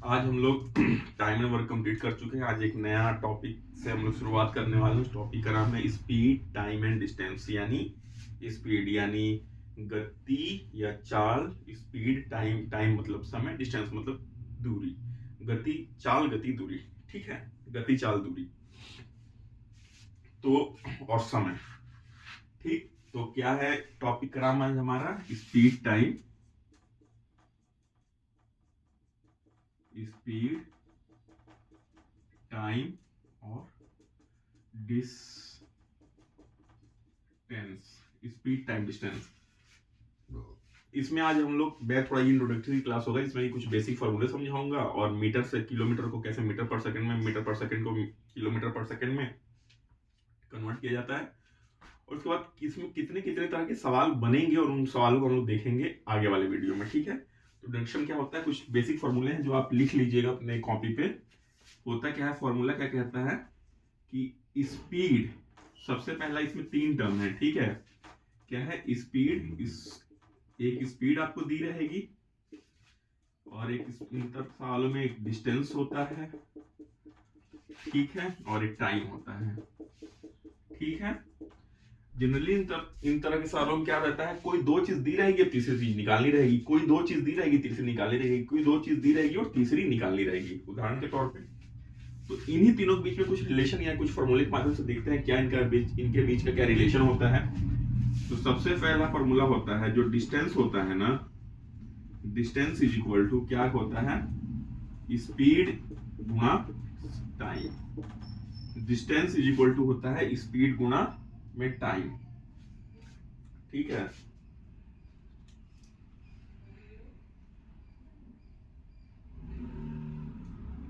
आज हम लोग टाइम एंड वर्क कंप्लीट कर चुके हैं। आज एक नया टॉपिक से हम लोग शुरुआत करने वाले हैं। उस टॉपिक का नाम है स्पीड, टाइम एंड डिस्टेंस। यानी स्पीड यानी गति या चाल, स्पीड टाइम, टाइम मतलब समय, डिस्टेंस मतलब दूरी। गति, चाल, गति, दूरी। ठीक है, गति, चाल, दूरी तो और समय। ठीक, तो क्या है टॉपिक का नाम है हमारा? स्पीड, टाइम, स्पीड, टाइम और डिस्टेंस। Speed, time, distance. इसमें आज हम लोग थोड़ा इंट्रोडक्टरी क्लास होगा। इसमें कुछ बेसिक फॉर्मूले समझाऊंगा और मीटर से किलोमीटर को कैसे मीटर पर सेकंड में, मीटर पर सेकंड को किलोमीटर पर सेकंड में कन्वर्ट किया जाता है। और उसके बाद इसमें कितने कितने तरह के सवाल बनेंगे और उन सवालों को हम लोग देखेंगे आगे वाले वीडियो में। ठीक है, तो इंट्रोडक्शन क्या होता है, कुछ बेसिक फॉर्मूले हैं जो आप लिख लीजिएगा अपने कॉपी पे। होता क्या है फॉर्मूला, क्या कहता है कि स्पीड, सबसे पहला इसमें 3 टर्म है। ठीक है, क्या है? स्पीड, एक स्पीड आपको दी रहेगी और एक इंटरवल में एक डिस्टेंस होता है। ठीक है, और एक टाइम होता है। ठीक है, जनरली इन तरह के सवालों में क्या रहता है, कोई 2 चीज दी रहेगी, तीसरी चीज निकालनी रहेगी, कोई 2 चीज दी रहेगी, तीसरी निकालनी रहेगी, कोई 2 चीज दी रहेगी और तीसरी निकालनी रहेगी। उदाहरण के तौर पे तो इन्हीं तीनों के बीच में कुछ रिलेशन या कुछ फॉर्मूले के माध्यम से देखते हैं क्या इनके बीच का क्या रिलेशन होता है। तो सबसे पहला फॉर्मूला होता है जो डिस्टेंस होता है ना, डिस्टेंस इज इक्वल टू क्या होता है? स्पीड गुणा time. Distance is equal to होता है स्पीड गुणा में टाइम। ठीक है,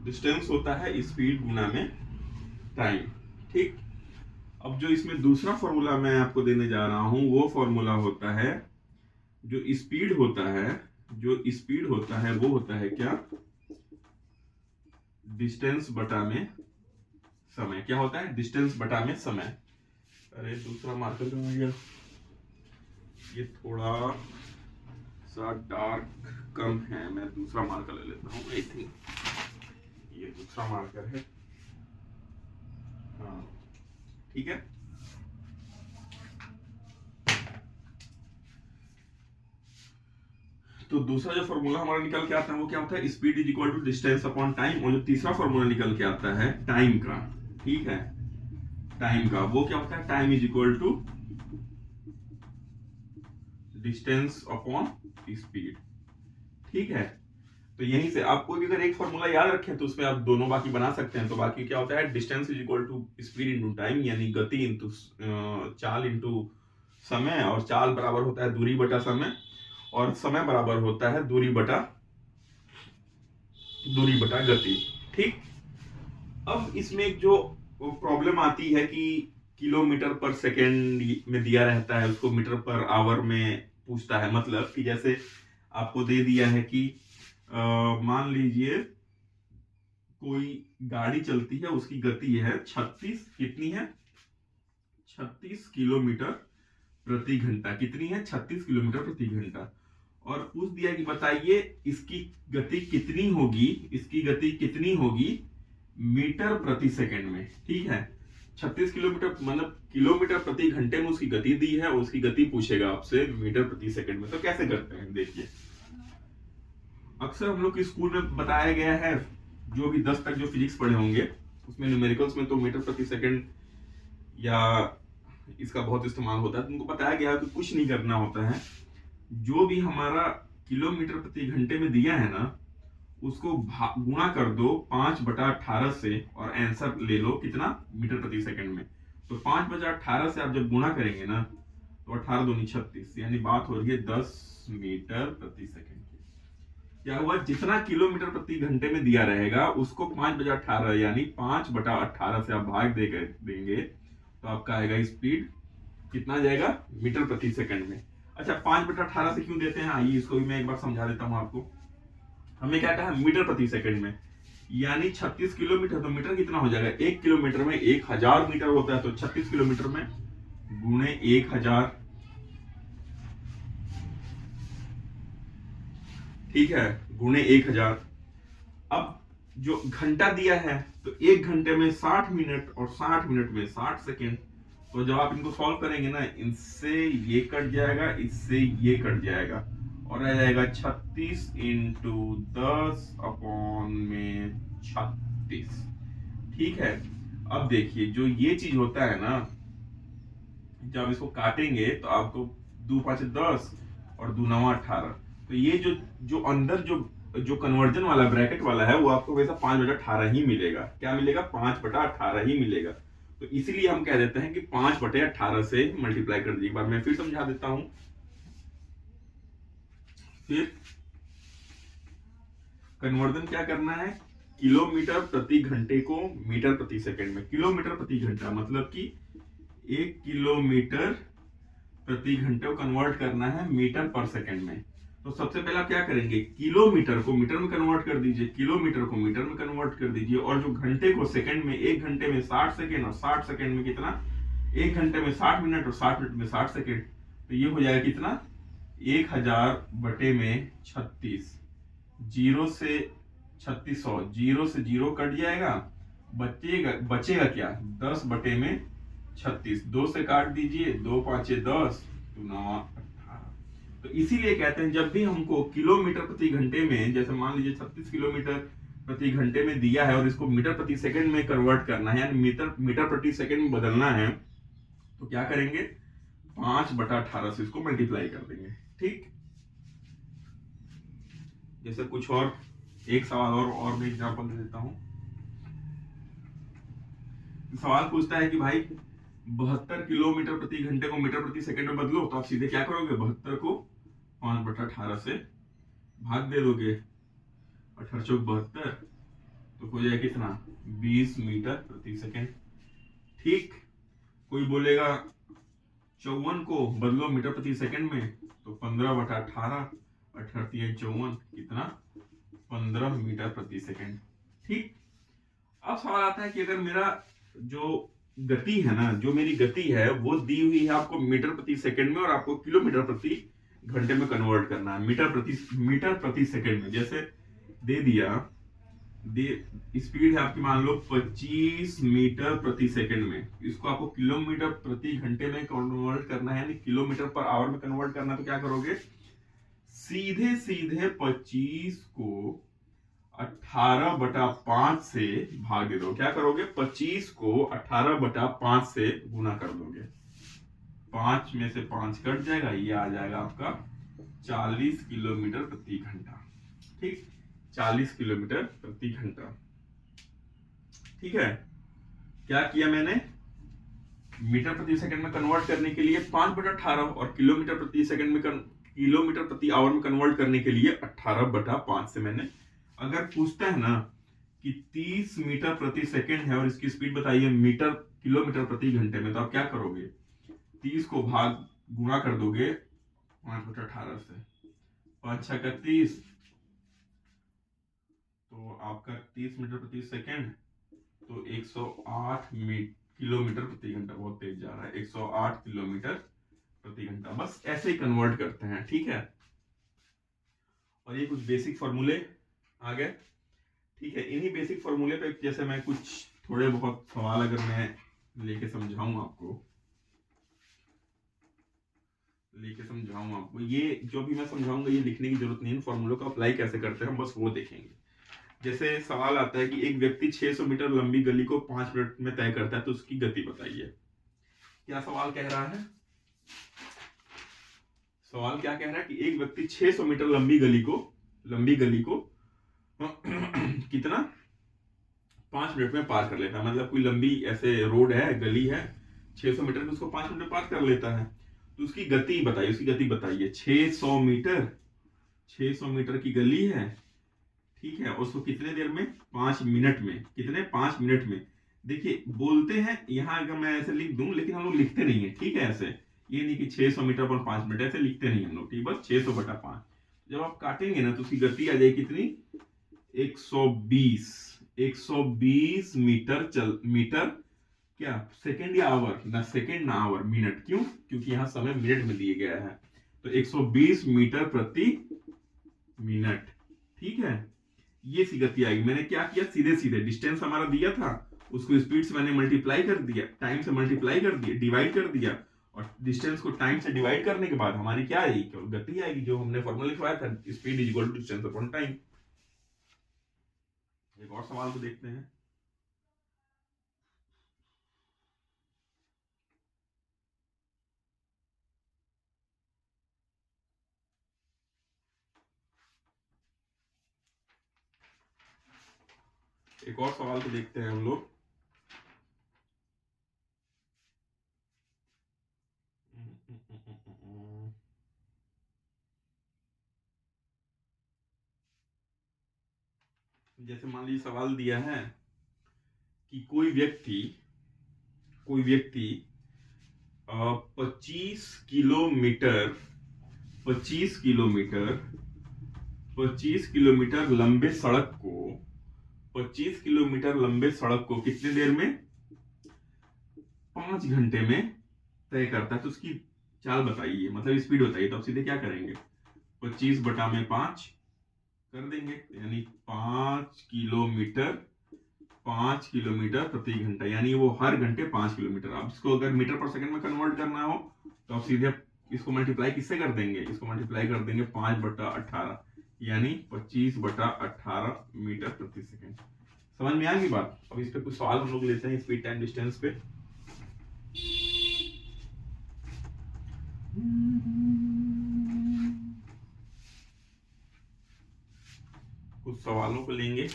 डिस्टेंस होता है स्पीड गुणा में टाइम। ठीक, अब जो इसमें दूसरा फॉर्मूला मैं आपको देने जा रहा हूं वो फॉर्मूला होता है, जो स्पीड होता है, जो स्पीड होता है वो होता है क्या? डिस्टेंस बटा में समय। क्या होता है? डिस्टेंस बटा में समय। अरे दूसरा मार्कर कहाँ गया? ये थोड़ा सा डार्क कम है, मैं दूसरा मार्कर ले लेता हूँ। आई थिंक ये दूसरा मार्कर है। हाँ, ठीक है। तो दूसरा जो फॉर्मूला हमारा निकल के आता है वो क्या होता है? Speed is equal to distance upon time. और जो तीसरा फॉर्मूला निकल के आता है टाइम का, ठीक है, टाइम का, वो क्या होता है? Time is equal to distance upon speed. ठीक है, तो यहीं से आप कोई भी अगर एक फॉर्मूला याद रखें तो उसमें आप दोनों बाकी बना सकते हैं। तो बाकी क्या होता है? Distance is equal to speed into time, यानी गति इंटू चाल इंटू समय, और चाल बराबर होता है दूरी बटा समय, और समय बराबर होता है दूरी बटा गति। ठीक, अब इसमें एक जो प्रॉब्लम आती है कि किलोमीटर पर सेकेंड में दिया रहता है, उसको मीटर पर आवर में पूछता है। मतलब कि जैसे आपको दे दिया है कि मान लीजिए कोई गाड़ी चलती है, उसकी गति है 36, कितनी है? 36 किलोमीटर प्रति घंटा। कितनी है? 36 किलोमीटर प्रति घंटा। और पूछ दिया कि बताइए इसकी गति कितनी होगी, इसकी गति कितनी होगी मीटर प्रति सेकंड में। ठीक है, 36 किलोमीटर मतलब किलोमीटर प्रति घंटे में उसकी गति दी है और उसकी गति पूछेगा आपसे मीटर प्रति सेकंड में। तो कैसे करते हैं देखिए। अक्सर हम लोग के स्कूल में बताया गया है, जो भी 10 तक जो फिजिक्स पढ़े होंगे उसमें न्यूमेरिकल्स में तो मीटर प्रति सेकंड या इसका बहुत इस्तेमाल होता है। तुमको बताया गया कि कुछ नहीं करना होता है, जो भी हमारा किलोमीटर प्रति घंटे में दिया है ना, उसको गुणा कर दो 5/18 से और आंसर ले लो कितना? मीटर प्रति सेकंड में। तो 5/18 से आप जब गुणा करेंगे ना तो 18 दूनी 36, यानी बात हो रही है 10 मीटर प्रति सेकंड की। क्या हुआ? जितना किलोमीटर प्रति घंटे में दिया रहेगा उसको 5/18 यानी 5/18 से आप भाग देंगे तो आपका आएगा स्पीड कितना जाएगा? मीटर प्रति सेकंड में। अच्छा, 5/18 से क्यों देते हैं, आइए इसको भी मैं एक बार समझा देता हूं आपको। हमें क्या कहा? मीटर प्रति सेकंड में, यानी 36 किलोमीटर, तो मीटर कितना हो जाएगा? 1 किलोमीटर में 1000 मीटर होता है, तो 36 किलोमीटर में गुणे 1000। ठीक है, गुणे 1000। अब जो घंटा दिया है तो 1 घंटे में 60 मिनट और 60 मिनट में 60 सेकेंड। तो जब आप इनको सॉल्व करेंगे ना, इनसे ये कट जाएगा, इससे ये कट जाएगा और आ जाएगा 36 इंटू 10/36। ठीक है। अब देखिए जो ये चीज होता है ना, जब इसको काटेंगे तो आपको 2×5=10 और 2×9=18। तो ये जो जो अंदर जो कन्वर्जन वाला ब्रैकेट वाला है वो आपको वैसा 5/18 ही मिलेगा। क्या मिलेगा? 5/18 ही मिलेगा। तो इसीलिए हम कह देते हैं कि 5/18 से मल्टीप्लाई कर दीजिए। एक बार मैं फिर समझा देता हूं। फिर कन्वर्जन क्या करना है? किलोमीटर प्रति घंटे को मीटर प्रति सेकंड में। किलोमीटर प्रति घंटा मतलब कि 1 किलोमीटर प्रति घंटे को कन्वर्ट करना है मीटर पर सेकंड में। तो सबसे पहले आप क्या करेंगे? किलोमीटर को मीटर में कन्वर्ट कर दीजिए, किलोमीटर को मीटर में कन्वर्ट कर दीजिए, और जो घंटे को सेकंड में, 1 घंटे में 60 सेकंड और 60 सेकंड में कितना? 1 घंटे में 60 मिनट और 60 मिनट में 60 सेकंड। तो ये हो जाएगा कितना? 1000/36। 0 से 3600, 0 से 0 कट जाएगा, बचेगा क्या? 10/36। 2 से काट दीजिए, 2×5=10, 2×9=18। तो इसीलिए कहते हैं जब भी हमको किलोमीटर प्रति घंटे में, जैसे मान लीजिए 36 किलोमीटर प्रति घंटे में दिया है और इसको मीटर प्रति सेकंड में कन्वर्ट करना है, यानी मीटर प्रति सेकंड में बदलना है, तो क्या करेंगे? 5/18 से इसको मल्टीप्लाई कर देंगे। ठीक। जैसे कुछ और एक सवाल और मैं एग्जांपल दे देता हूं। सवाल पूछता है कि भाई 72 किलोमीटर प्रति घंटे को मीटर प्रति सेकंड में बदलो। तो आप सीधे क्या करोगे? 72 को 5/18 से भाग दे दोगे, 18×4=72, तो हो जाएगा कितना? 20 मीटर प्रति सेकंड। ठीक। कोई बोलेगा 54 को बदलो मीटर प्रति सेकंड में, तो 15/18, 18×3=54, कितना? 15 मीटर प्रति सेकंड। ठीक। अब सवाल आता है कि अगर मेरा जो गति है ना, जो मेरी गति है वो दी हुई है आपको मीटर प्रति सेकंड में और आपको किलोमीटर प्रति घंटे में कन्वर्ट करना है, मीटर प्रति सेकंड में। जैसे दे दिया, स्पीड है आपकी मान लो 25 मीटर प्रति सेकंड में, इसको आपको किलोमीटर प्रति घंटे में कन्वर्ट करना है, यानी किलोमीटर पर आवर में कन्वर्ट करना है। तो क्या करोगे? सीधे 25 को 18/5 से भाग दे दो। क्या करोगे? 25 को 18/5 से गुना कर दोगे, 5 में से 5 कट जाएगा, ये आ जाएगा आपका 40 किलोमीटर प्रति घंटा। ठीक। 40 किलोमीटर प्रति घंटा। ठीक है। क्या किया मैंने? मीटर प्रति सेकंड में कन्वर्ट करने के लिए 5/18 और किलोमीटर प्रति सेकंड में किलोमीटर प्रति आवर में कन्वर्ट करने के लिए 18/5 से मैंने। अगर पूछता है ना कि 30 मीटर प्रति सेकंड है और इसकी स्पीड बताइए किलोमीटर प्रति घंटे में, तो आप क्या करोगे? 30 को गुणा कर दोगे 5/18 से, 5×6=30, तो आपका 30 मीटर प्रति सेकंड, तो 108 किलोमीटर प्रति घंटा। बहुत तेज जा रहा है। 108 किलोमीटर प्रति घंटा। बस ऐसे ही कन्वर्ट करते हैं। ठीक है। और ये कुछ बेसिक फॉर्मूले आ गए। ठीक है। इन्हीं बेसिक फॉर्मूले पे जैसे मैं कुछ थोड़े बहुत सवाल अगर मैं लेके समझाऊं आपको, ये जो भी मैं समझाऊंगा ये लिखने की जरूरत नहीं है। फॉर्मूलों का अप्लाई कैसे करते हैं हम बस वो देखेंगे। जैसे सवाल आता है कि एक व्यक्ति 600 मीटर लंबी गली को 5 मिनट में तय करता है, तो उसकी गति बताइए। क्या सवाल कह रहा है? सवाल क्या कह रहा है कि एक व्यक्ति 600 मीटर लंबी गली को कितना? 5 मिनट में पार कर लेता है। मतलब कोई लंबी ऐसे रोड है, गली है, 600 मीटर में उसको 5 मिनट में पार कर लेता है। तो उसकी गति बताइए। 600 मीटर की गली है। ठीक है। उसको कितने देर में? 5 मिनट में। कितने? 5 मिनट में। देखिए बोलते हैं यहां, अगर मैं ऐसे लिख दूं, लेकिन हम लोग लिखते नहीं है। ठीक है। ऐसे ये नहीं कि 600 मीटर पर 5 मिनट, ऐसे लिखते नहीं हम लोग। ठीक। बस 600/5। जब आप काटेंगे ना तो उसकी गति आ जाएगी कितनी? 120 मीटर क्या सेकंड या आवर? ना सेकंड ना आवर, मिनट। क्यों? क्योंकि यहां समय मिनट में दिए गया है। तो 120 मीटर प्रति मिनट। ठीक है। ये सी गति आएगी। मैंने क्या किया, सीधे सीधे डिस्टेंस हमारा दिया था, उसको स्पीड से मैंने मल्टीप्लाई कर दिया, टाइम से मल्टीप्लाई कर दिया, डिवाइड कर दिया, और डिस्टेंस को टाइम से डिवाइड करने के बाद हमारी क्या आएगी, केवल गति आएगी, जो हमने फॉर्मूला लिखवाया था, speed is equal to distance upon time. एक और सवाल को देखते हैं। एक और सवाल को देखते हैं हम लोग। जैसे मान लीजिए सवाल दिया है कि कोई व्यक्ति 25 किलोमीटर 25 किलोमीटर 25 किलोमीटर लंबे सड़क को 25 किलोमीटर लंबे सड़क को कितने देर में, 5 घंटे में तय करता है। तो उसकी चाल बताइए, मतलब स्पीड बताइए। तो आप सीधे क्या करेंगे, 25 बटा में 5 कर देंगे, यानी 5 किलोमीटर प्रति घंटा, यानी वो हर घंटे 5 किलोमीटर। अब इसको अगर मीटर पर सेकंड में कन्वर्ट करना हो तो आप सीधे इसको मल्टीप्लाई किससे कर देंगे, इसको मल्टीप्लाई कर देंगे 5 बटा 18, यानी 25 बटा 18 मीटर प्रति सेकंड। समझ में आ गई बात। अब इस पे कुछ सवाल हम लोग लेते हैं स्पीड टाइम डिस्टेंस पे। कुछ सवालों को लेंगे।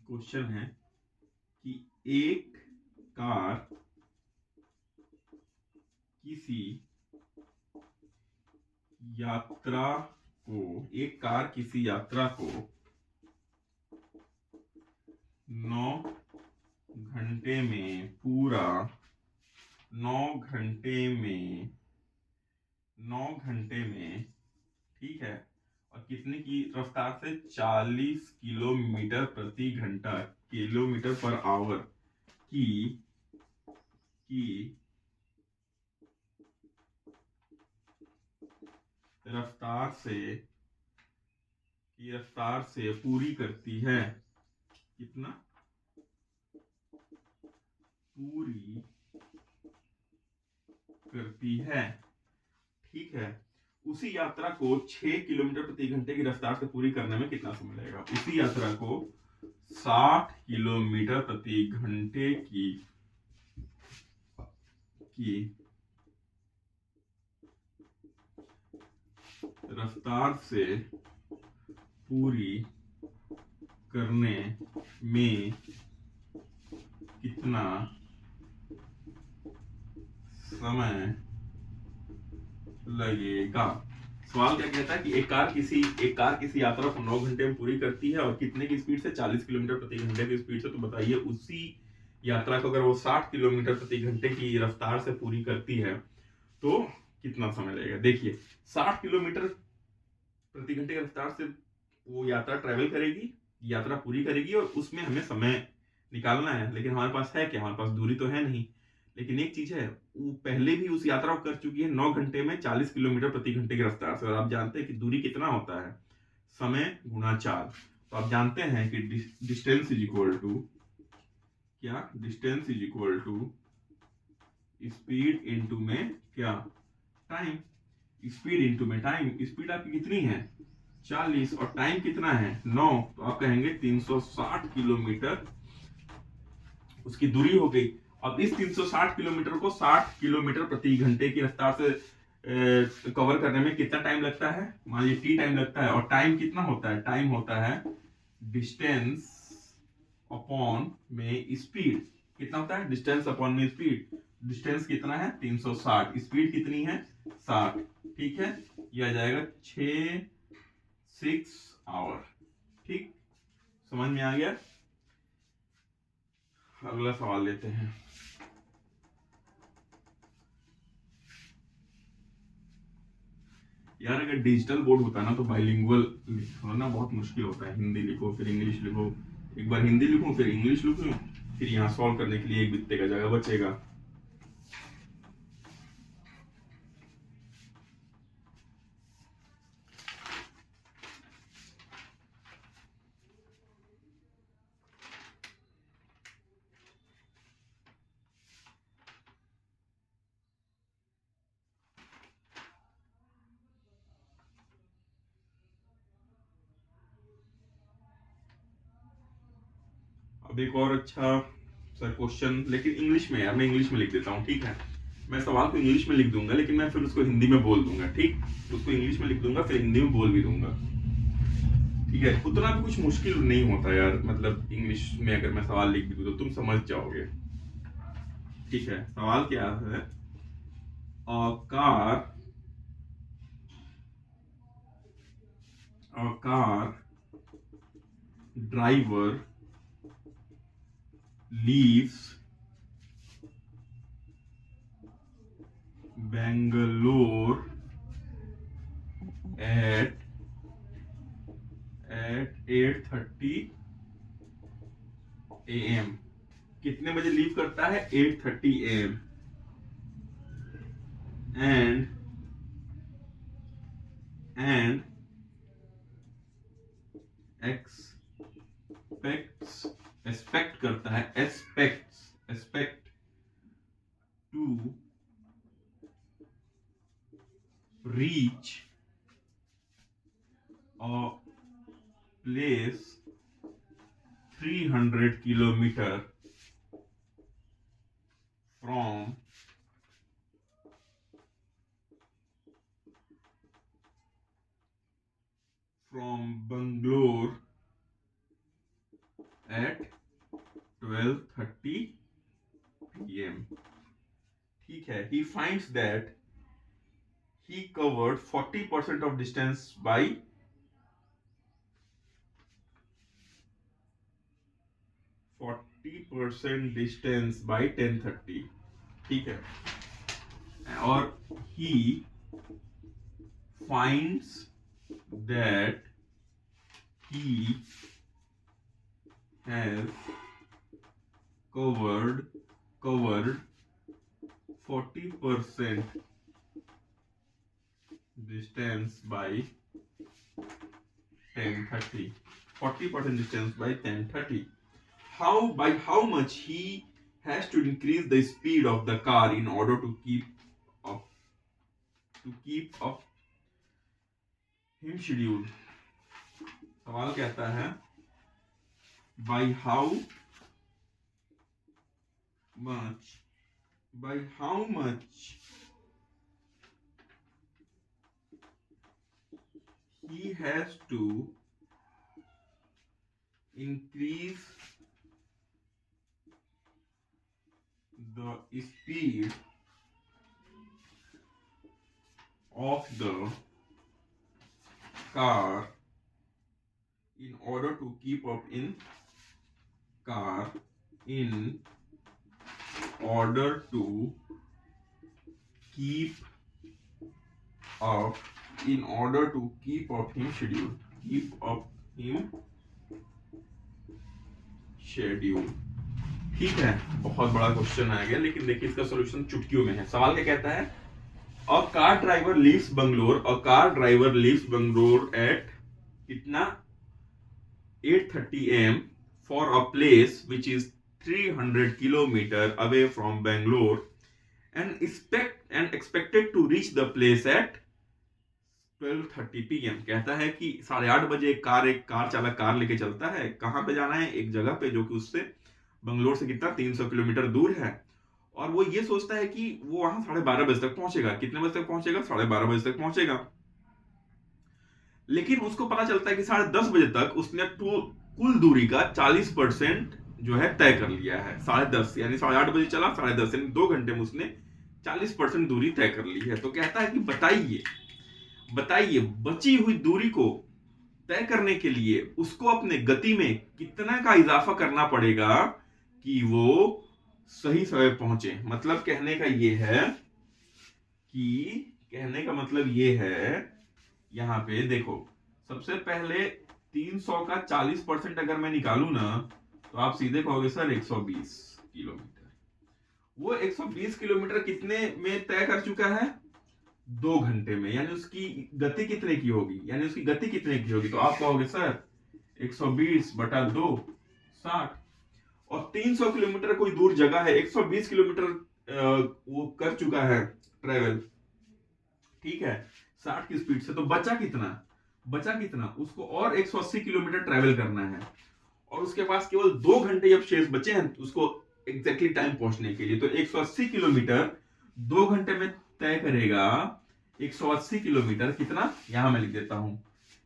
क्वेश्चन है कि एक कार किसी यात्रा को 9 घंटे में पूरा 9 घंटे में ठीक है, और कितने की रफ्तार से, 40 किलोमीटर पर आवर की रफ्तार से पूरी करती है। कितना पूरी करती है, ठीक है। उसी यात्रा को 6 किलोमीटर प्रति घंटे की रफ्तार से पूरी करने में कितना समय लगेगा। उसी यात्रा को 60 किलोमीटर प्रति घंटे की रफ्तार से पूरी करने में कितना समय लगेगा। सवाल क्या कहता है कि एक कार किसी यात्रा को 9 घंटे में पूरी करती है और कितने की स्पीड से, 40 किलोमीटर प्रति घंटे की स्पीड से। तो बताइए उसी यात्रा को अगर वो 60 किलोमीटर प्रति घंटे की रफ्तार से पूरी करती है तो कितना समय लगेगा। देखिए 60 किलोमीटर प्रति घंटे की रफ्तार से वो यात्रा ट्रेवल करेगी, यात्रा पूरी करेगी, और उसमें हमें समय निकालना है। लेकिन हमारे पास है क्या, हमारे पास दूरी तो है नहीं। लेकिन एक चीज है, वो पहले भी उस यात्रा को कर चुकी है 9 घंटे में 40 किलोमीटर प्रति घंटे की रफ्तार से। और आप जानते हैं कि दूरी कितना होता है, समय गुणा 4। तो आप जानते हैं कि distance is equal to speed into में क्या, टाइम। स्पीड इंटू में टाइम। स्पीड आपकी कितनी है, 40, और टाइम कितना है, 9। तो आप कहेंगे 360 किलोमीटर उसकी दूरी हो गई। अब इस 360 किलोमीटर को 60 किलोमीटर प्रति घंटे की रफ्तार से कवर करने में कितना टाइम लगता है, मान लीजिए टी टाइम लगता है। और टाइम कितना होता है, टाइम होता है डिस्टेंस अपॉन में स्पीड। कितना होता है, डिस्टेंस अपॉन में स्पीड। डिस्टेंस कितना है, 360, स्पीड कितनी है, 60, ठीक है। यह आ जाएगा 6 आवर। ठीक, समझ में आ गया। अगला सवाल लेते हैं। यार अगर डिजिटल बोर्ड होता ना तो बाइलिंगुअल होना बहुत मुश्किल होता है। हिंदी लिखो फिर इंग्लिश लिखो, एक बार हिंदी लिखूं फिर इंग्लिश लिखूं, फिर यहाँ सॉल्व करने के लिए एक बित्ते का जगह बचेगा। अब एक और अच्छा सर क्वेश्चन, लेकिन इंग्लिश में, यार मैं इंग्लिश में लिख देता हूँ, ठीक है। मैं सवाल को इंग्लिश में लिख दूंगा, लेकिन मैं फिर उसको हिंदी में बोल दूंगा, ठीक। उसको इंग्लिश में लिख दूंगा फिर हिंदी में बोल भी दूंगा, ठीक है। उतना भी कुछ मुश्किल नहीं होता यार, मतलब इंग्लिश में अगर मैं सवाल लिख भी दूं तो तुम समझ जाओगे, ठीक है। सवाल क्या है? a car driver leaves Bangalore at 8:30 AM। कितने बजे लीव करता है? 8:30 AM। and expect करता है, expect to reach a place 300 kilometer from Bangalore at 12:30 PM, ठीक है। He finds that he covered 40% of distance by 10:30, ठीक है। और he finds that he has covered 40% distance by 10:30, 40% distance by 10:30. By how much he has to increase the speed of the car in order to keep up him schedule। सवाल कहता है by how much he has to increase the speed of the car in order to keep up in order to keep up him schedule, ठीक है। बहुत बड़ा question आ गया, लेकिन देखिए इसका सॉल्यूशन चुटकियों में है। सवाल क्या कहता है? A car driver leaves Bangalore at कितना? 8:30 AM for a place which is 300 kilometer away from Bangalore and expected to reach the place at 12:30 PM। कहता है कि 8:30 बजे एक कार चालक कार लेके चलता है। कहां पे जाना है? एक जगह पे जो कि उससे बंगलोर से कितना 300 किलोमीटर दूर है। और वो ये सोचता है कि वो वहां 12:30 बजे तक पहुंचेगा। कितने बजे तक पहुंचेगा? 12:30 बजे तक पहुंचेगा। लेकिन उसको पता चलता है कि 10:30 बजे तक उसने कुल दूरी का 40% जो है तय कर लिया है। 10:30 यानी 8:30 बजे चला, 10:30 यानी 2 घंटे में उसने 40% दूरी तय कर ली है। तो कहता है कि बताइए बची हुई दूरी को तय करने के लिए उसको अपने गति में कितना का इजाफा करना पड़ेगा कि वो सही समय पहुंचे। मतलब कहने का मतलब ये है यहाँ पे देखो, सबसे पहले 300 का 40% अगर मैं निकालू ना, तो आप सीधे कहोगे सर 120 किलोमीटर। वो 120 किलोमीटर कितने में तय कर चुका है? 2 घंटे में। यानी उसकी गति कितने की होगी, यानी उसकी गति कितने की होगी? तो आप कहोगे सर 120 बटा 2, 60। और 300 किलोमीटर कोई दूर जगह है, 120 किलोमीटर वो कर चुका है ट्रेवल, ठीक है, 60 की स्पीड से। तो बचा कितना? बचा कितना? उसको और 180 किलोमीटर ट्रेवल करना है, और उसके पास केवल 2 घंटे अब शेष बचे हैं उसको एग्जैक्टली टाइम पहुंचने के लिए। तो 180 किलोमीटर 2 घंटे में तय करेगा। 180 किलोमीटर कितना, यहां मैं लिख देता हूं,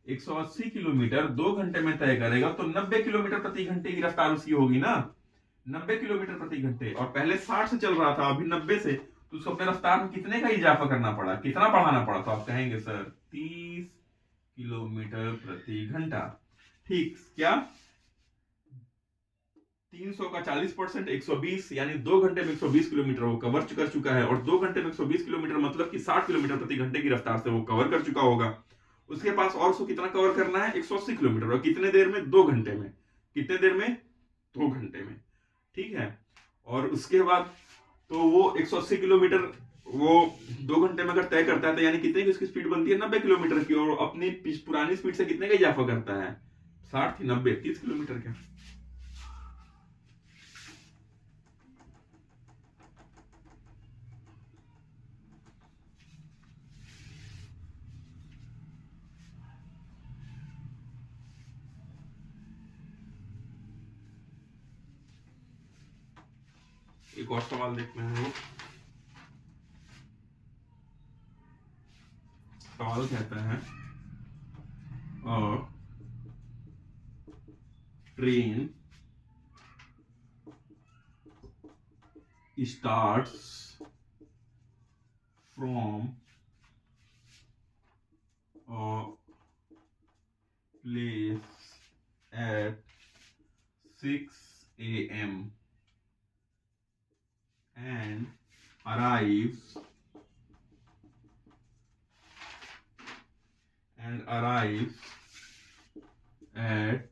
180 किलोमीटर 2 घंटे में तय करेगा, तो 90 किलोमीटर प्रति घंटे की रफ्तार उसकी होगी ना, 90 किलोमीटर प्रति घंटे। और पहले 60 से चल रहा था, अभी 90 से, तो उसको अपने रफ्तार में कितने का इजाफा करना पड़ा, कितना बढ़ाना पड़ा? तो आप कहेंगे सर 30 किलोमीटर प्रति घंटा। ठीक क्या? 300 का 40%, 120, यानी 2 घंटे में 120 किलोमीटर वो कवर कर चुका है। और 2 घंटे में 120 किलोमीटर मतलब कि 60 किलोमीटर प्रति घंटे की रफ्तार से वो कवर कर चुका होगा। उसके पास और उसको कितना कवर करना है? 180 किलोमीटर। और कितने देर में? 2 घंटे में। कितने देर में? 2 घंटे में, ठीक है। और उसके बाद तो वो 180 किलोमीटर वो 2 घंटे में अगर तय करता है, तो यानी कितने की उसकी स्पीड बनती है? 90 किलोमीटर की। और अपनी पुरानी स्पीड से कितने का इजाफा करता है? 60 थी, 90, 30 किलोमीटर का। एक और सवाल देखते हैं हम लोग। सवाल कहता है train starts from a place at 6 a.m. and arrives at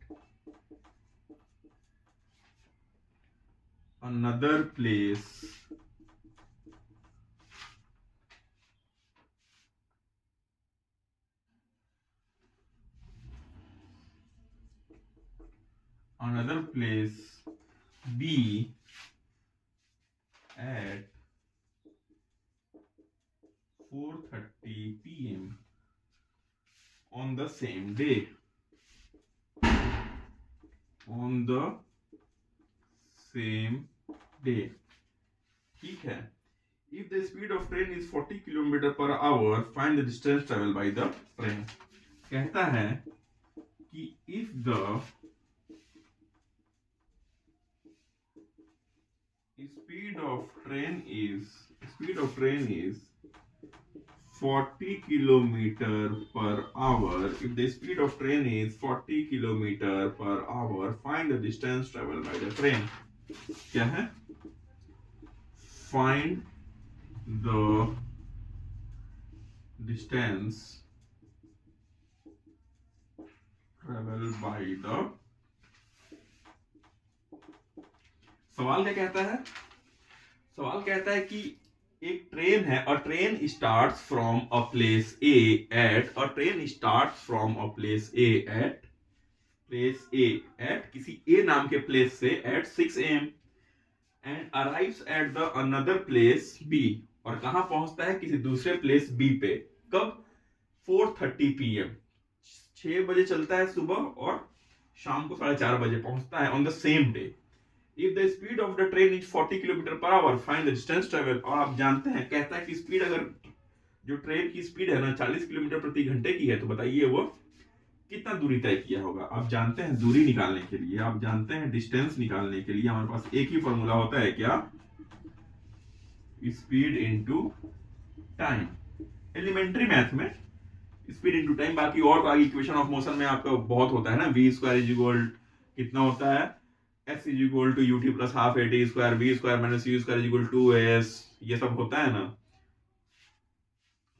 another place B at 4:30 p.m. on the same day. On the same day, ठीक है। If the speed of train is 40 kilometre per hour, find the distance travel by the train। कहता है कि if the speed of train is 40 kilometer per hour, if the speed of train is 40 kilometer per hour, find the distance traveled by the train। क्या है? Find the distance traveled by the। सवाल क्या कहता है? सवाल कहता है कि एक ट्रेन है और train starts from a place A at किसी ए नाम के प्लेस से at 6 AM and arrives at the another place B. और कहां पहुंचता है? किसी दूसरे प्लेस बी पे। कब? 4:30 PM, 6 बजे चलता है सुबह और शाम को 4:30 बजे पहुंचता है on the same day. If the speed of the train is 40 kilometre per hour, find the distance travel। और आप जानते हैं, कहता है कि स्पीड, अगर जो ट्रेन की स्पीड है ना 40 किलोमीटर प्रति घंटे की है, तो बताइए वो कितना दूरी तय किया होगा। आप जानते हैं दूरी निकालने के लिए, आप जानते हैं डिस्टेंस निकालने के लिए हमारे पास एक ही फॉर्मूला होता है, क्या? Speed into time. Elementary math में स्पीड इनटू टाइम। बाकी और आगे इक्वेशन ऑफ मोशन में आपका बहुत होता है ना, v² कितना होता है? x is equal to ut plus half at square, v square minus u square is equal to s, ये सब होता है ना।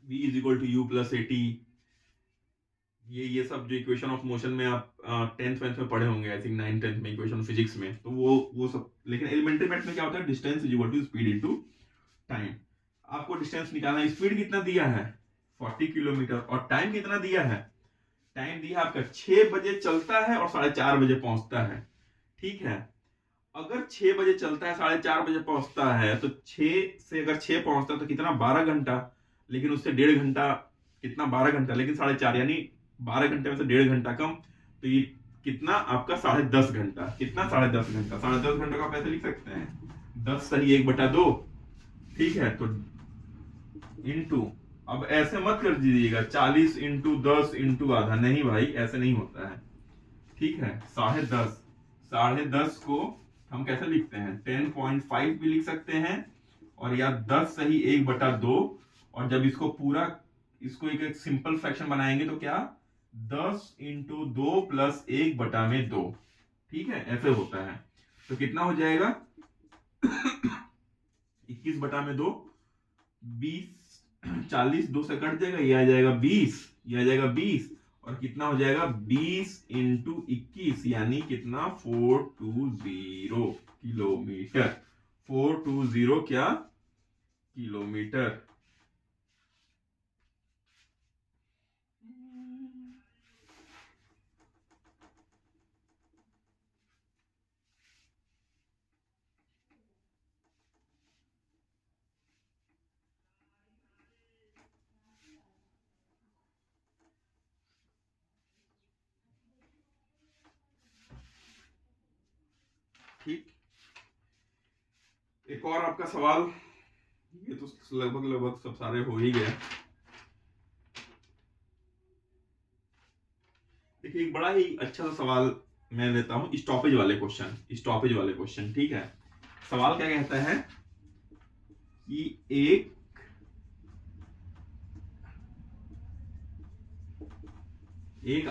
v is equal to u plus at, ये सब जो इक्वेशन ऑफ मोशन में आप 10th में पढ़े होंगे, आई थिंक 9th 10th में इक्वेशन फिजिक्स में, तो वो सब। लेकिन एलिमेंट्री मैथ में क्या होता है, distance is equal to speed into time. आपको डिस्टेंस निकालना है, स्पीड कितना दिया है 40 किलोमीटर, और टाइम कितना दिया है, टाइम दिया है आपका 6 बजे चलता है और 4:30 बजे पहुंचता है। ठीक है, अगर 6 बजे चलता है 4:30 बजे पहुंचता है, तो 6 से अगर 6 पहुंचता है तो कितना 12 घंटा, लेकिन उससे 1.5 घंटा, कितना 12 घंटा, लेकिन 4:30, यानी 12 घंटे में से 1.5 घंटा कम, तो ये कितना आपका 10.5 घंटा, कितना 10.5 घंटा, 10.5 घंटा का आप ऐसे लिख सकते हैं 10 सही 1/2। ठीक है, तो इंटू, अब ऐसे मत कर दीजिएगा 40 इंटू 10 इंटू आधा, नहीं भाई ऐसे नहीं होता है। ठीक है, 10.5, 10.5 को हम कैसे लिखते हैं 10.5 भी लिख सकते हैं, और या 10 सही 1/2, और जब इसको पूरा, इसको एक सिंपल फ्रैक्शन बनाएंगे तो क्या 10 इंटू 2 प्लस 1/2। ठीक है, ऐसे होता है। तो कितना हो जाएगा 21/2, 20, 40 2 से कट जाएगा, ये आ जाएगा 20, ये आ जाएगा 20, और कितना हो जाएगा 20 इंटू 21, यानी कितना 420 किलोमीटर, 420 क्या किलोमीटर। ठीक, एक और आपका सवाल, ये तो लगभग लगभग सब सारे हो ही गए। देखिए, एक बड़ा ही अच्छा सा सवाल मैं लेता हूं, स्टॉपेज वाले क्वेश्चन, स्टॉपेज वाले क्वेश्चन। ठीक है, सवाल क्या कहता है कि एक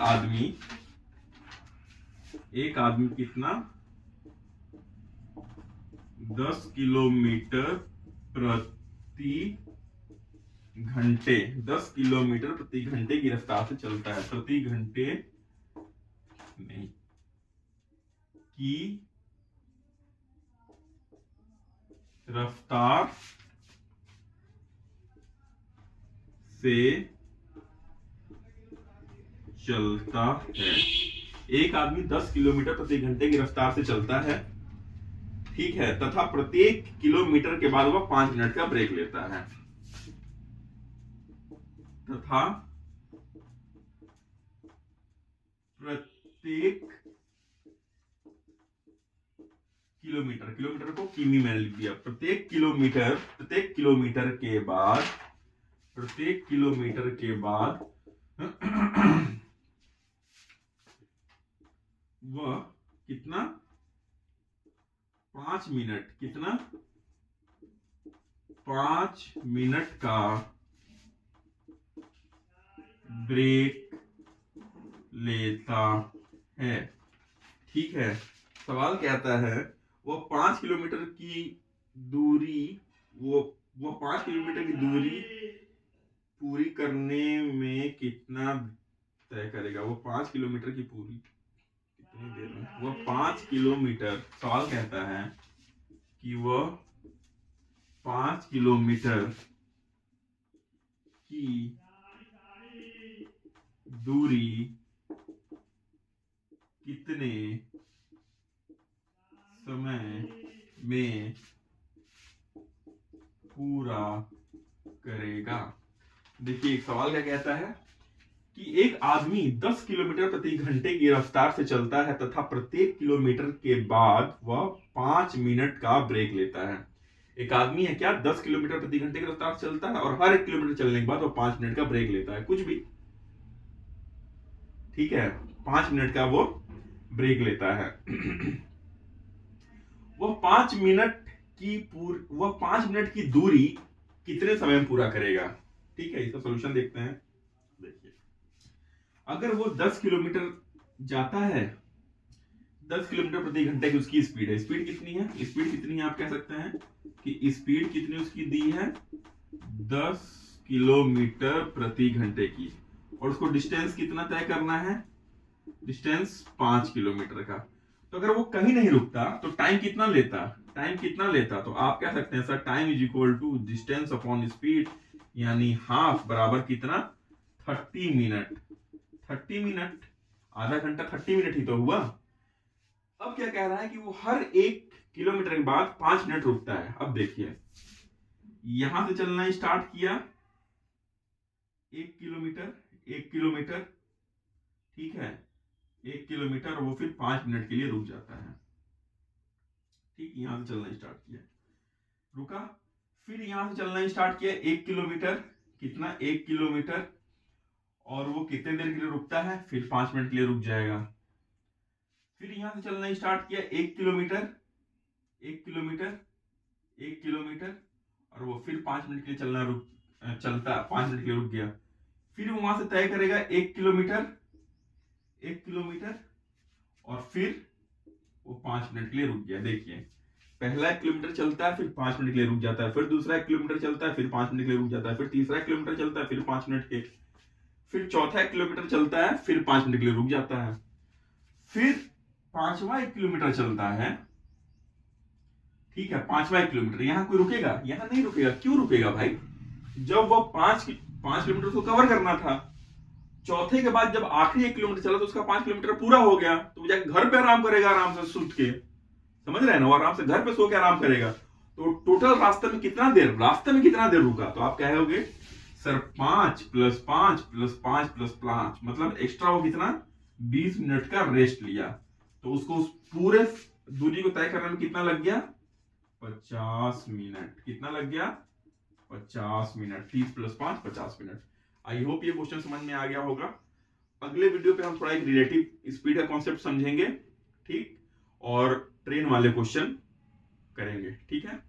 आदमी कितना 10 किलोमीटर प्रति घंटे, 10 किलोमीटर प्रति घंटे की रफ्तार से चलता है, प्रति घंटे नहीं की रफ्तार से चलता है। एक आदमी 10 किलोमीटर प्रति घंटे की रफ्तार से चलता है, ठीक है, तथा प्रत्येक किलोमीटर के बाद वह 5 मिनट का ब्रेक लेता है, तथा प्रत्येक किलोमीटर, किलोमीटर को किमी मैंने लिख दिया, प्रत्येक किलोमीटर के बाद वह कितना 5 मिनट, कितना 5 मिनट का ब्रेक लेता है। ठीक है, सवाल कहता है वो 5 किलोमीटर की दूरी, वो 5 किलोमीटर की दूरी पूरी करने में कितना तय करेगा, वो 5 किलोमीटर की पूरी कितनी देर में, वो 5 किलोमीटर, सवाल कहता है कि वह 5 किलोमीटर की दूरी कितने समय में पूरा करेगा। देखिए, एक सवाल क्या कहता है कि एक आदमी 10 किलोमीटर प्रति घंटे की रफ्तार से चलता है तथा प्रत्येक किलोमीटर के बाद वह 5 मिनट का ब्रेक लेता है। एक आदमी है क्या 10 किलोमीटर प्रति घंटे की रफ्तार से चलता है और हर 1 किलोमीटर चलने के बाद वह 5 मिनट का ब्रेक लेता है, कुछ भी। ठीक है, 5 मिनट का वो ब्रेक लेता है। वह 5 मिनट की दूरी कितने समय में पूरा करेगा। ठीक है, इसका सॉल्यूशन देखते हैं। देखिए, अगर वो 10 किलोमीटर जाता है, 10 किलोमीटर प्रति घंटे की उसकी स्पीड है, स्पीड कितनी है आप कह सकते हैं कि स्पीड कितनी उसकी दी है 10 किलोमीटर प्रति घंटे की, और उसको डिस्टेंस कितना तय करना है, डिस्टेंस 5 किलोमीटर का। तो अगर वो कहीं नहीं रुकता तो टाइम कितना लेता, तो आप कह सकते हैं sir time is equal to distance upon speed, यानी हाफ बराबर कितना, 30 मिनट। 30 मिनट, आधा घंटा 30 मिनट ही तो हुआ। अब क्या कह रहा है कि वो हर 1 किलोमीटर के बाद 5 मिनट रुकता है। अब देखिए यहां से चलना स्टार्ट किया 1 किलोमीटर, 1 किलोमीटर, ठीक है, 1 किलोमीटर, वो फिर 5 मिनट के लिए रुक जाता है। ठीक, यहां से चलना स्टार्ट किया, रुका, फिर यहां से चलना स्टार्ट किया 1 किलोमीटर, कितना, 1 किलोमीटर, और वो कितने देर के लिए रुकता है, फिर 5 मिनट के लिए रुक जाएगा। फिर यहां से चलना स्टार्ट किया 1 किलोमीटर, 1 किलोमीटर, 1 किलोमीटर, और वो फिर 5 मिनट के लिए चलता 5 मिनट के लिए रुक गया। फिर वो वहां से तय करेगा 1 किलोमीटर, 1 किलोमीटर, और फिर वो 5 मिनट के लिए रुक गया। देखिए पहला 1 किलोमीटर चलता है, फिर 5 मिनट के लिए रुक जाता है, फिर दूसरा 1 किलोमीटर चलता है, फिर 5 मिनट के लिए रुक जाता है, फिर तीसरा 1 किलोमीटर चलता है, फिर 5 मिनट के, फिर चौथा 1 किलोमीटर चलता है, फिर 5 मिनट के लिए रुक जाता है, फिर पांचवा 1 किलोमीटर चलता है, ठीक है, पांचवा 1 किलोमीटर, यहां कोई रुकेगा, यहां नहीं रुकेगा। क्यों रुकेगा भाई, जब वो 5 किलोमीटर को कवर करना था, चौथे के बाद जब आखिरी 1 किलोमीटर चला तो उसका 5 किलोमीटर पूरा हो गया, तो वो जाके घर पे आराम करेगा, आराम से सूत के, समझ रहे हैं ना, वो आराम से घर पे सो के आराम करेगा। तो टोटल रास्ते में कितना देर रुका, तो आप कहोगे सर 5 + 5 + 5 + 5, मतलब एक्स्ट्रा वो कितना, 20 मिनट का रेस्ट लिया। तो उसको उस पूरे दूरी को तय करने में कितना लग गया, 50 मिनट। कितना लग गया, 50 मिनट। 30 + 5 50 मिनट। आई होप ये क्वेश्चन समझ में आ गया होगा। अगले वीडियो पे हम थोड़ा एक रिलेटिव स्पीड का कॉन्सेप्ट समझेंगे, ठीक, और ट्रेन वाले क्वेश्चन करेंगे, ठीक है।